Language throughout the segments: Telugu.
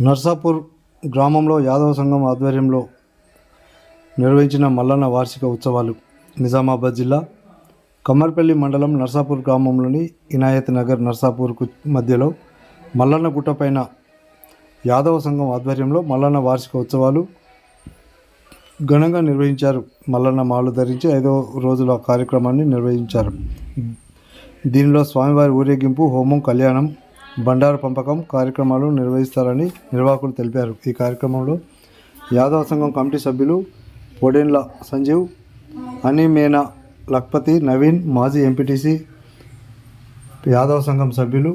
నర్సాపూర్ గ్రామంలో యాదవ సంఘం ఆధ్వర్యంలో నిర్వహించిన మల్లన్న వార్షిక ఉత్సవాలు. నిజామాబాద్ జిల్లా కమ్మర్పల్లి మండలం నర్సాపూర్ గ్రామంలోని ఇనాయత్ నగర్ నర్సాపూర్కు మధ్యలో మల్లన్న గుట్టపైన యాదవ సంఘం ఆధ్వర్యంలో మల్లన్న వార్షిక ఉత్సవాలు ఘనంగా నిర్వహించారు. మల్లన్న మాలు ధరించి 5వ రోజుల కార్యక్రమాన్ని నిర్వహించారు. దీనిలో స్వామివారి ఊరేగింపు, హోమం, కళ్యాణం, బండారు పంపకం కార్యక్రమాలు నిర్వహిస్తారని నిర్వాహకులు తెలిపారు. ఈ కార్యక్రమంలో యాదవ సంఘం కమిటీ సభ్యులు పొడెన్ల సంజీవ్, అనిమేనా లక్పతి, నవీన్, మాజీ ఎంపీటీసీ, యాదవ సంఘం సభ్యులు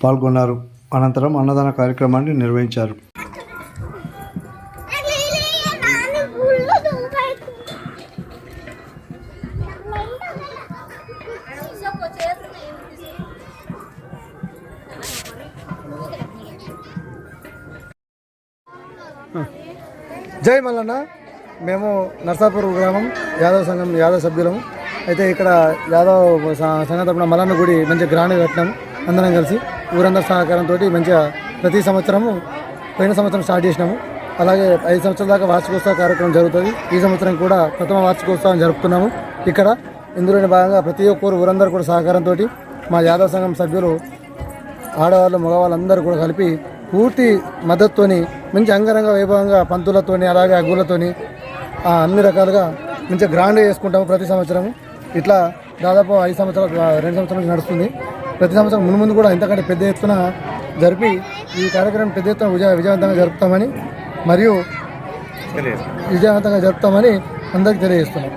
పాల్గొన్నారు. అనంతరం అన్నదాన కార్యక్రమాన్ని నిర్వహించారు. జై మల్లన్న. మేము నర్సాపూర్ గ్రామం యాదవ సంఘం యాదవ సభ్యులము. అయితే ఇక్కడ యాదవ్ సంఘం తరపున మల్లన్న గుడి మంచిగా గ్రాండ్గా కట్టినాము. అందరం కలిసి ఊరందరి సహకారంతో మంచిగా ప్రతి సంవత్సరము, పోయిన సంవత్సరం స్టార్ట్ చేసినాము. అలాగే 5 సంవత్సరాల దాకా వార్షికోత్సవ కార్యక్రమం జరుగుతుంది. ఈ సంవత్సరం కూడా ప్రథమ వార్షికోత్సవం జరుపుతున్నాము. ఇక్కడ ఇందులోని భాగంగా ప్రతి ఒక్కరు ఊరందరూ కూడా సహకారంతో మా యాదవ సంఘం సభ్యులు, ఆడవాళ్ళు, మగవాళ్ళందరూ కూడా కలిపి పూర్తి మద్దతుతోని మంచి అంగరంగ వైభవంగా పంతులతోని, అలాగే అగ్గులతోని అన్ని రకాలుగా మంచిగా గ్రాండ్గా చేసుకుంటాము ప్రతి సంవత్సరము. ఇట్లా దాదాపు 2 సంవత్సరాలు నడుస్తుంది. ప్రతి సంవత్సరం ముందు కూడా ఇంతకంటే పెద్ద ఎత్తున జరిపి ఈ కార్యక్రమం పెద్ద ఎత్తున విజయవంతంగా జరుపుతామని మరియు అందరికీ తెలియజేస్తున్నాం.